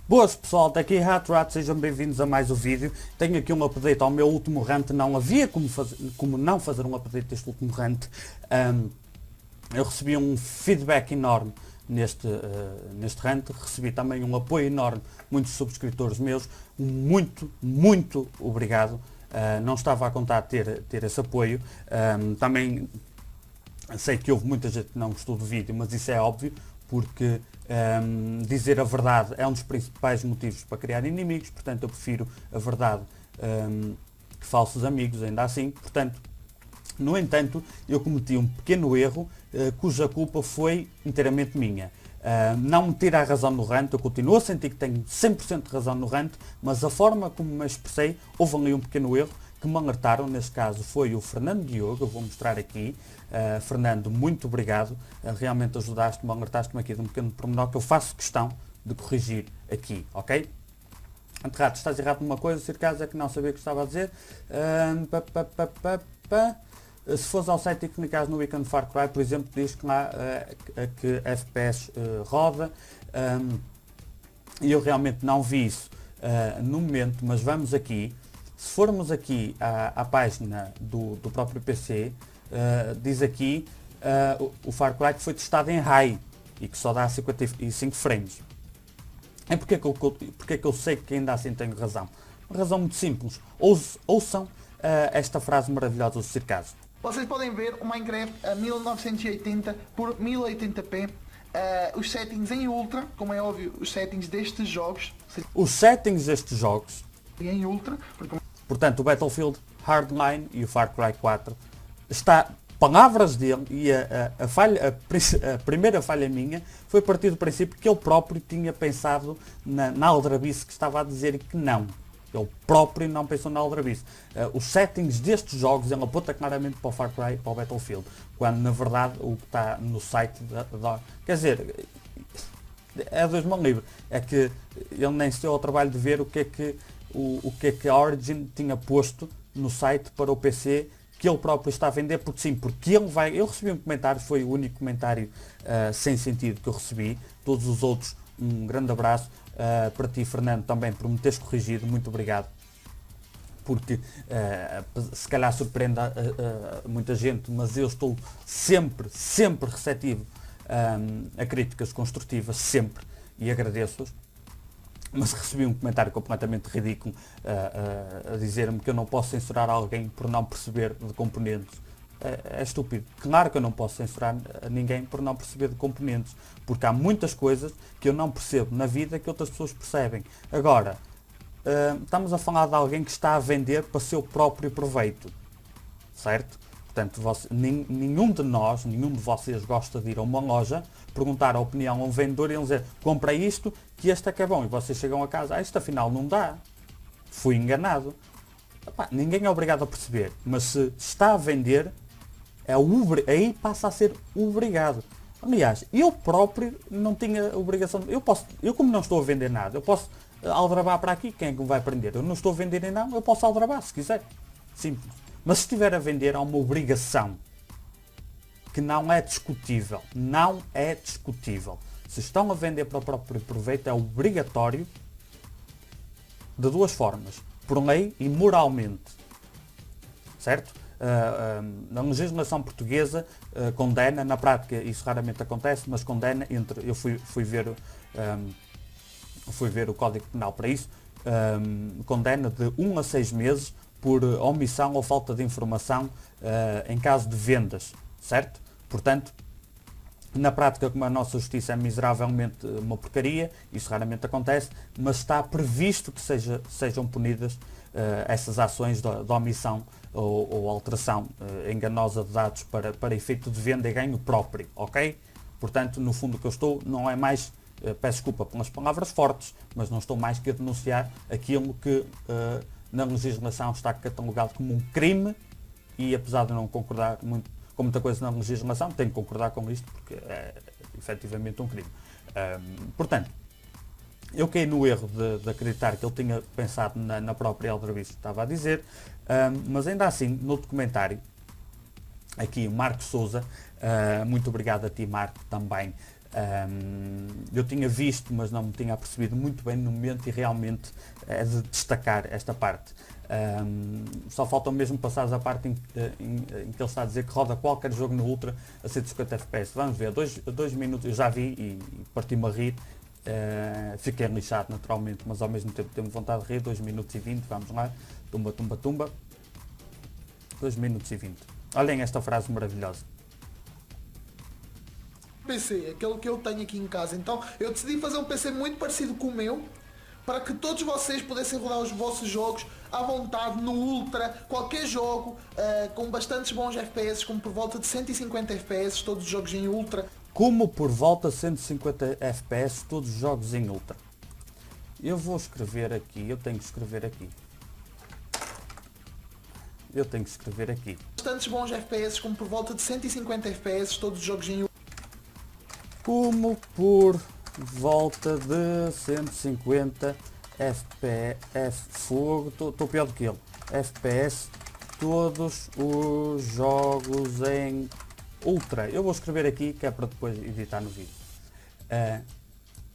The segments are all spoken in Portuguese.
Boas pessoal, daqui Hatrat, sejam bem-vindos a mais um vídeo. Tenho aqui um update ao meu último rant, não havia como não fazer um update deste último rant. Eu recebi um feedback enorme neste rant, recebi também um apoio enorme, muitos subscritores meus, muito obrigado. Não estava a contar ter esse apoio. Também sei que houve muita gente que não gostou do vídeo, mas isso é óbvio, porque dizer a verdade é um dos principais motivos para criar inimigos, portanto eu prefiro a verdade que falsos amigos, ainda assim. Portanto, no entanto, eu cometi um pequeno erro, cuja culpa foi inteiramente minha. Não me tira a razão no rant, eu continuo a sentir que tenho 100% de razão no rant, mas a forma como me expressei, houve ali um pequeno erro que me alertaram. Neste caso foi o Fernando Diogo, eu vou mostrar aqui. Fernando, muito obrigado, realmente ajudaste-me, alertaste-me aqui de um pequeno pormenor que eu faço questão de corrigir aqui, ok? Anterrato, estás errado numa coisa, se caso é que não sabia o que estava a dizer. Se fores ao site e clicares no ícone Far Cry, por exemplo, diz que lá que FPS roda, e eu realmente não vi isso no momento, mas vamos aqui. Se formos aqui à página do próprio PC, diz aqui o Far Cry que foi testado em high e que só dá 55 frames. E porque que eu sei que ainda assim tenho razão? Uma razão muito simples. Ouçam esta frase maravilhosa do Circaso. Vocês podem ver o Minecraft a 1980 por 1080p, os settings em Ultra, como é óbvio, os settings destes jogos. Os settings destes jogos, Em Ultra, porque... portanto o Battlefield Hardline e o Far Cry 4, está, palavras dele, e a primeira falha minha foi a partir do princípio que ele próprio tinha pensado na aldrabice que estava a dizer e que não. Ele próprio não pensou na aldrabice. Os settings destes jogos ele aponta claramente para o Far Cry e para o Battlefield, quando na verdade o que está no site quer dizer, é Deus me livre, é que ele nem se deu ao trabalho de ver o que é que a Origin tinha posto no site para o PC que ele próprio está a vender, porque sim, porque eu recebi um comentário, foi o único comentário sem sentido que eu recebi. Todos os outros, um grande abraço. Para ti, Fernando, também por me teres corrigido, muito obrigado, porque se calhar surpreende muita gente, mas eu estou sempre receptivo a críticas construtivas, sempre, e agradeço-as. Mas recebi um comentário completamente ridículo a dizer-me que eu não posso censurar alguém por não perceber de componentes. É estúpido. Claro que eu não posso censurar ninguém por não perceber de componentes, porque há muitas coisas que eu não percebo na vida que outras pessoas percebem. Agora, estamos a falar de alguém que está a vender para seu próprio proveito, certo? Portanto, nenhum de vocês gosta de ir a uma loja, perguntar a opinião a um vendedor e ele dizer: compra isto, que este é que é bom, e vocês chegam a casa: isto afinal não dá, fui enganado. Epá, ninguém é obrigado a perceber, mas se está a vender, aí passa a ser obrigado. Aliás, eu próprio não tinha obrigação. Eu como não estou a vender nada, eu posso aldrabar para aqui, quem é que me vai prender? Eu não estou a vender nem não, eu posso aldrabar se quiser. Simples. Mas se estiver a vender, há uma obrigação que não é discutível. Não é discutível. Se estão a vender para o próprio proveito, é obrigatório de duas formas: por lei e moralmente. Certo? A legislação portuguesa condena, na prática isso raramente acontece, mas condena eu fui ver o Código Penal para isso, condena de 1 a 6 meses por omissão ou falta de informação em caso de vendas, certo? Portanto, na prática, como a nossa justiça é miseravelmente uma porcaria, isso raramente acontece, mas está previsto que sejam punidas essas ações de omissão ou alteração enganosa de dados para efeito de venda e ganho próprio, ok? Portanto, no fundo o que eu estou não é mais, peço desculpa pelas palavras fortes, mas não estou mais que a denunciar aquilo que na legislação está catalogado como um crime, e apesar de não concordar muito com muita coisa na legislação, tenho que concordar com isto porque é efetivamente um crime. Portanto, eu caí no erro de acreditar que ele tinha pensado na própria aldrabice que estava a dizer, mas ainda assim, no documentário, aqui o Marco Souza, muito obrigado a ti, Marco, também, Eu tinha visto, mas não me tinha apercebido muito bem no momento, e realmente é de destacar esta parte. Só falta mesmo passar a parte em que ele está a dizer que roda qualquer jogo no Ultra a 150 FPS. Vamos ver, 2 minutos, eu já vi e parti-me a rir. Fiquei lixado naturalmente, mas ao mesmo tempo tenho vontade de rir. 2 minutos e 20, vamos lá. Tumba, tumba, tumba. 2 minutos e 20. Olhem esta frase maravilhosa. PC, aquele que eu tenho aqui em casa. Então eu decidi fazer um PC muito parecido com o meu, para que todos vocês pudessem rodar os vossos jogos à vontade no Ultra, qualquer jogo, com bastantes bons FPS, como por volta de 150 FPS, todos os jogos em Ultra. Como por volta de 150 FPS, todos os jogos em Ultra. Eu vou escrever aqui, eu tenho que escrever aqui. Bastantes bons FPS, como por volta de 150 FPS, todos os jogos em Ultra. Como por volta de 150 FPS, fogo, estou pior do que ele, FPS, todos os jogos em Ultra. Eu vou escrever aqui, que é para depois editar no vídeo.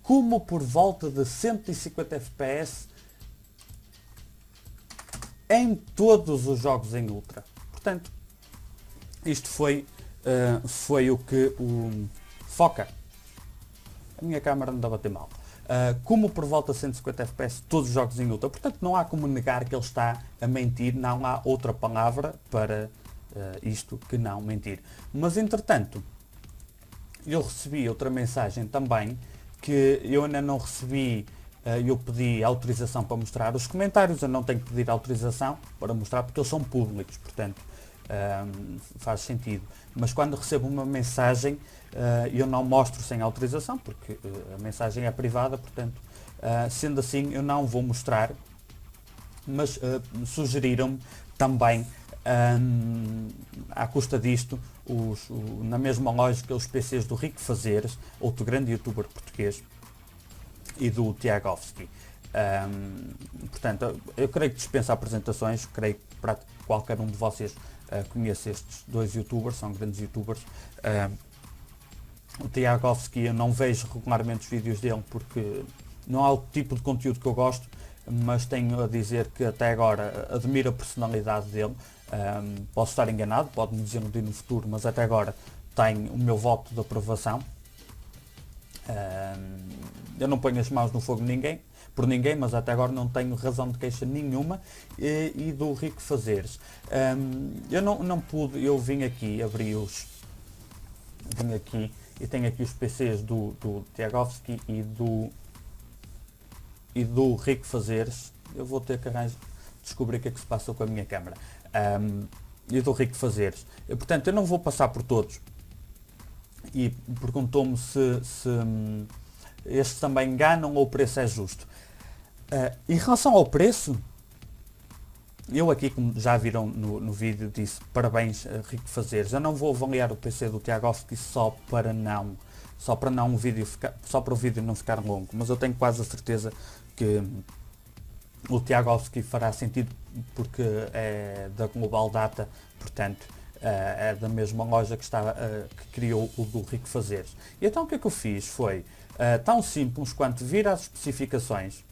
Como por volta de 150 FPS em todos os jogos em Ultra. Portanto, isto foi o que o Foca. A minha câmera não dá a bater mal. Como por volta de 150 FPS todos os jogos em Ultra. Portanto, não há como negar que ele está a mentir. Não há outra palavra para isto que não mentir. Mas, entretanto, eu recebi outra mensagem também, que eu ainda não recebi. Eu pedi autorização para mostrar os comentários. Eu não tenho que pedir autorização para mostrar, porque eles são públicos. Portanto, faz sentido. Mas quando recebo uma mensagem, eu não mostro sem autorização, porque a mensagem é privada. Portanto, sendo assim, eu não vou mostrar. Mas sugeriram-me também, à custa disto, na mesma lógica, os PCs do Rico Fazeres, outro grande youtuber português, e do Tiagovski. Portanto, eu creio que dispensa apresentações. Creio que para qualquer um de vocês conhece estes dois youtubers, são grandes youtubers. O Tiagovski, eu não vejo regularmente os vídeos dele, porque não é o tipo de conteúdo que eu gosto, mas tenho a dizer que até agora admiro a personalidade dele. Posso estar enganado, pode-me dizer no futuro, mas até agora tenho o meu voto de aprovação. Eu não ponho as mãos no fogo por ninguém, mas até agora não tenho razão de queixa nenhuma. E do Rico Fazeres, eu não pude, eu vim aqui, vim aqui e tenho aqui os PCs do Tiagovski e do Rico Fazeres. Eu vou ter que descobrir o que é que se passou com a minha câmera. E do Rico Fazeres. Portanto, eu não vou passar por todos. E perguntou-me se estes também enganam ou o preço é justo. Em relação ao preço, eu aqui, como já viram no vídeo, disse parabéns a Rico Fazeres. Eu não vou avaliar o PC do Tiagovski só para o vídeo não ficar longo, mas eu tenho quase a certeza que o Tiagovski fará sentido, porque é da Global Data, portanto é da mesma loja que criou o do Rico Fazeres. E então o que é que eu fiz? Foi tão simples quanto vir às especificações,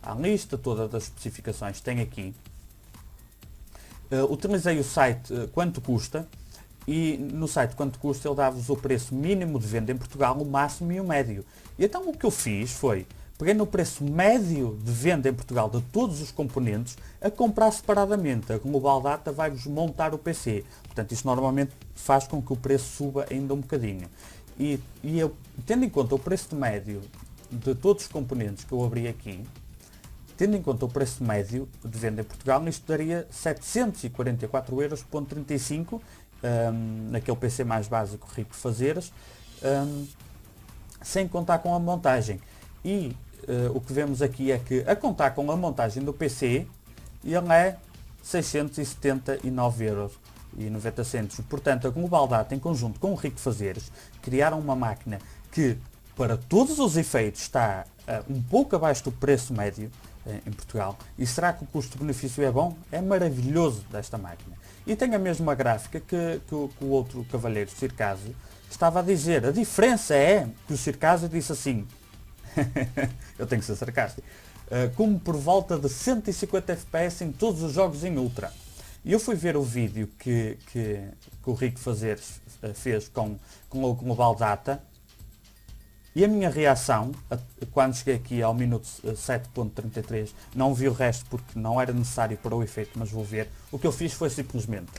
à lista toda das especificações tem aqui. Utilizei o site Quanto Custa, e no site Quanto Custa ele dá-vos o preço mínimo de venda em Portugal, o máximo e o médio. E então o que eu fiz foi, peguei no preço médio de venda em Portugal de todos os componentes, a comprar separadamente. A Global Data vai-vos montar o PC. Portanto, isto normalmente faz com que o preço suba ainda um bocadinho. E eu, tendo em conta o preço médio de todos os componentes que eu abri aqui, tendo em conta o preço médio de venda em Portugal, isto daria 744,35 €, naquele PC mais básico Rico Fazeres, sem contar com a montagem. E o que vemos aqui é que, a contar com a montagem do PC, ele é 679,90 €. Portanto, a Global Data, em conjunto com o Rico Fazeres, criaram uma máquina que, para todos os efeitos, está um pouco abaixo do preço médio. em Portugal. E será que o custo-benefício é bom? É maravilhoso desta máquina. E tem a mesma gráfica que o outro cavalheiro, Circaso, estava a dizer. A diferença é que o Circaso disse assim, eu tenho que ser sarcástico, como por volta de 150 FPS em todos os jogos em Ultra. E eu fui ver o vídeo que o Rico Fazeres fez com o Global Data, e a minha reação, quando cheguei aqui ao minuto 7.33, não vi o resto porque não era necessário para o efeito, mas vou ver, o que eu fiz foi simplesmente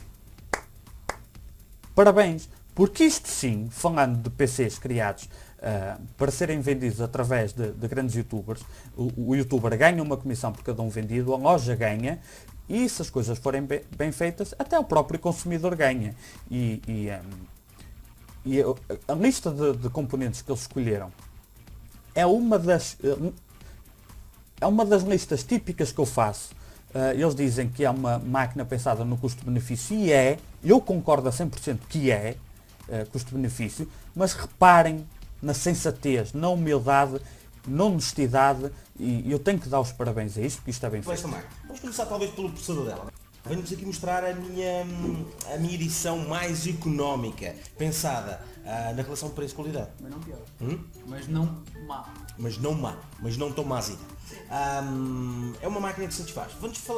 parabéns, porque isto sim, falando de PCs criados para serem vendidos através de grandes youtubers, o youtuber ganha uma comissão por cada um vendido, a loja ganha, e se as coisas forem bem feitas, até o próprio consumidor ganha. E a lista de componentes que eles escolheram é uma das listas típicas que eu faço. Eles dizem que é uma máquina pensada no custo-benefício, e eu concordo a 100% que é custo-benefício, mas reparem na sensatez, na humildade, na honestidade, e eu tenho que dar os parabéns a isto, porque isto é bem feito. Vamos começar talvez pelo processador dela. Venho-vos aqui mostrar a minha edição mais económica, pensada na relação preço-qualidade. Mas não pior. Mas não má. Mas não tão másica. É uma máquina que satisfaz.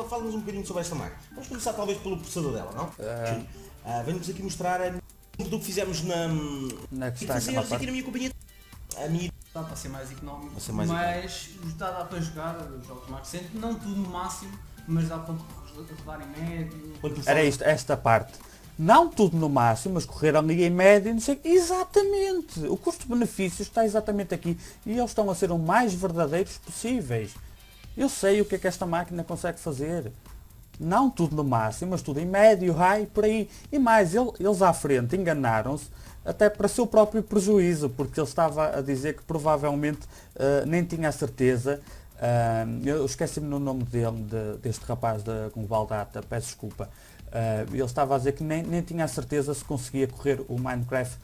Fala-nos um bocadinho sobre esta máquina. Vamos começar talvez pelo processador dela, não? Venho-vos aqui mostrar do que fizemos que está aquela parte. aqui na minha companhia. A minha Dá para ser mais económico, mais mas dá para jogar os jogos mais recentes, não tudo no máximo, mas dá para rodar em médio. Era isto, esta parte. Não tudo no máximo, mas correr ali em média, não sei. Exatamente! O custo-benefício está exatamente aqui. E eles estão a ser o mais verdadeiros possíveis. Eu sei o que é que esta máquina consegue fazer. Não tudo no máximo, mas tudo em médio, high, por aí. E mais, eles à frente enganaram-se até para seu próprio prejuízo, porque ele estava a dizer que provavelmente nem tinha a certeza. Eu esqueci-me no nome deste rapaz da Global Data, peço desculpa. Ele estava a dizer que nem tinha a certeza se conseguia correr o Minecraft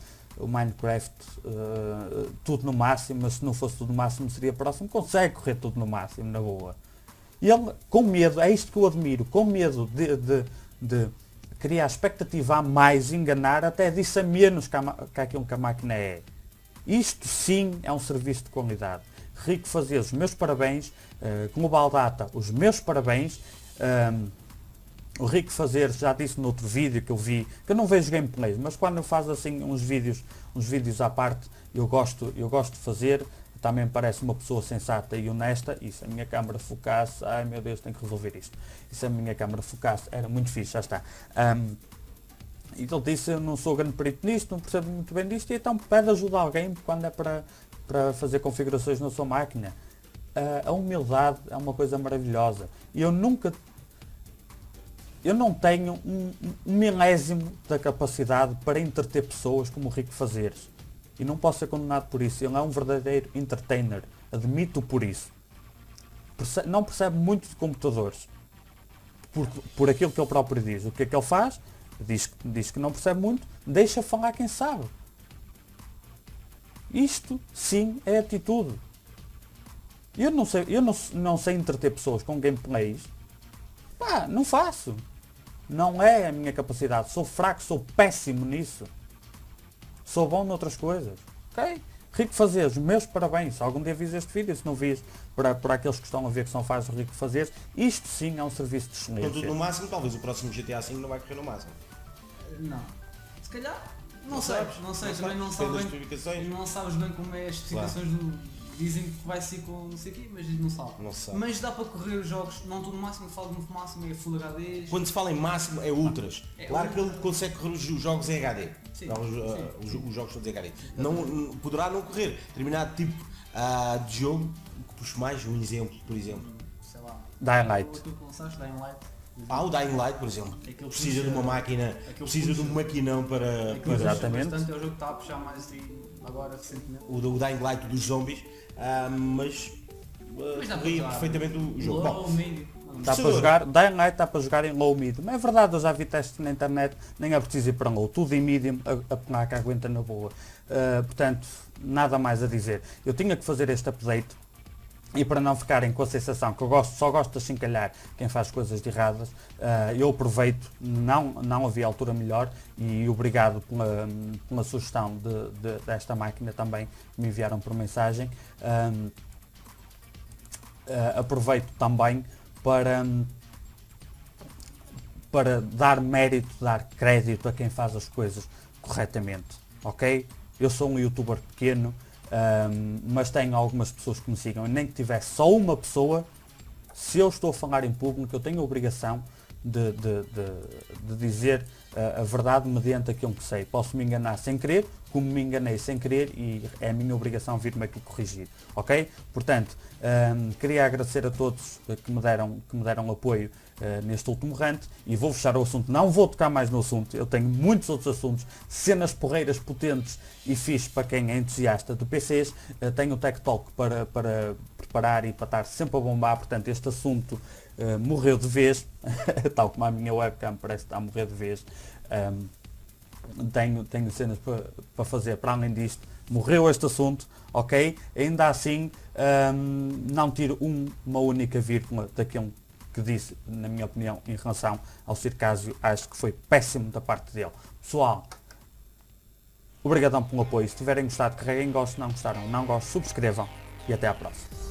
tudo no máximo, mas se não fosse tudo no máximo seria próximo. Consegue correr tudo no máximo, na boa. E ele, com medo, é isto que eu admiro, com medo de criar expectativa a mais, enganar, até disse a menos que aquilo que a máquina é. Isto sim é um serviço de qualidade. Rico Fazeres, os meus parabéns. Global Data, os meus parabéns. O Rico Fazeres já disse no outro vídeo que eu vi, que eu não vejo gameplays, mas quando eu faço assim uns vídeos à parte, eu gosto de fazer. Também me parece uma pessoa sensata e honesta. E se a minha câmara focasse, ai meu Deus, tenho que resolver isto. E se a minha câmara focasse, era muito fixe, já está. E ele disse, eu não sou grande perito nisto, não percebo muito bem disto, e então pede ajuda a alguém quando é para fazer configurações na sua máquina. A humildade é uma coisa maravilhosa. E eu não tenho um milésimo da capacidade para entreter pessoas como o Rico Fazeres. E não posso ser condenado por isso. Ele é um verdadeiro entertainer. Admito por isso. Não percebe muito de computadores. Por aquilo que ele próprio diz. O que é que ele faz? Diz que não percebe muito. Deixa falar quem sabe. Isto, sim, é atitude. Eu não sei entreter pessoas com gameplays. Pá, não faço. Não é a minha capacidade. Sou fraco, sou péssimo nisso. Sou bom noutras coisas. Ok? Rico Fazeres, meus parabéns. Se algum dia vis este vídeo, se não vis, para aqueles que estão a ver que são fãs do Rico Fazeres, isto sim é um serviço de excelência. Tudo no máximo, talvez o próximo GTA V não vai correr no máximo. Não. Se calhar, não sei, também não sabes bem como é as especificações do... Dizem que vai ser com não sei o quê, mas não sabe. Mas dá para correr os jogos, não tudo no máximo, falo no máximo, é Full HD. Quando se fala em máximo é ultras. Claro que ele consegue correr os jogos em HD. Sim, os jogos todos em HD. Poderá não correr determinado tipo de jogo, que puxo mais um exemplo, por exemplo. Sei lá. Dying Light. Tu lançaste Dying Light. O Dying Light, por exemplo. Precisa de uma máquina, precisa de um maquinão para... Exatamente. Bastante, é o jogo que está a puxar mais assim agora recentemente. O Dying Light dos zombies, mas dá corria para perfeitamente o jogo. Low, medium. Está para jogar, Dying Light está para jogar em low medium. É verdade, eu já vi testes na internet, nem é preciso ir para low, tudo em medium, a placa aguenta na boa. Portanto, nada mais a dizer. Eu tinha que fazer este update E para não ficarem com a sensação que eu só gosto de achincalhar quem faz coisas de erradas, eu aproveito, não havia altura melhor, e obrigado pela sugestão desta máquina também que me enviaram por mensagem. Aproveito também para dar mérito, dar crédito a quem faz as coisas corretamente, ok? Eu sou um youtuber pequeno, mas tenho algumas pessoas que me sigam, e nem que tivesse só uma pessoa, se eu estou a falar em público, eu tenho a obrigação de dizer a verdade mediante aquilo que sei. Posso me enganar sem querer, como me enganei sem querer, e é a minha obrigação vir-me aqui corrigir, ok? Portanto, queria agradecer a todos que me deram apoio neste último rant, e vou fechar o assunto, não vou tocar mais no assunto, eu tenho muitos outros assuntos, cenas porreiras potentes e fixe para quem é entusiasta de PCs, tenho o Tech Talk para preparar e para estar sempre a bombar, portanto este assunto morreu de vez, tal como a minha webcam parece que está a morrer de vez. Tenho cenas para fazer para além disto, morreu este assunto, ok? Ainda assim, não tiro uma única vírgula daquilo que disse, na minha opinião, em relação ao Circásio. Acho que foi péssimo da parte dele. Pessoal, obrigadão pelo apoio. Se tiverem gostado, carreguem gosto. Não gostaram, não gosto, subscrevam, e até à próxima.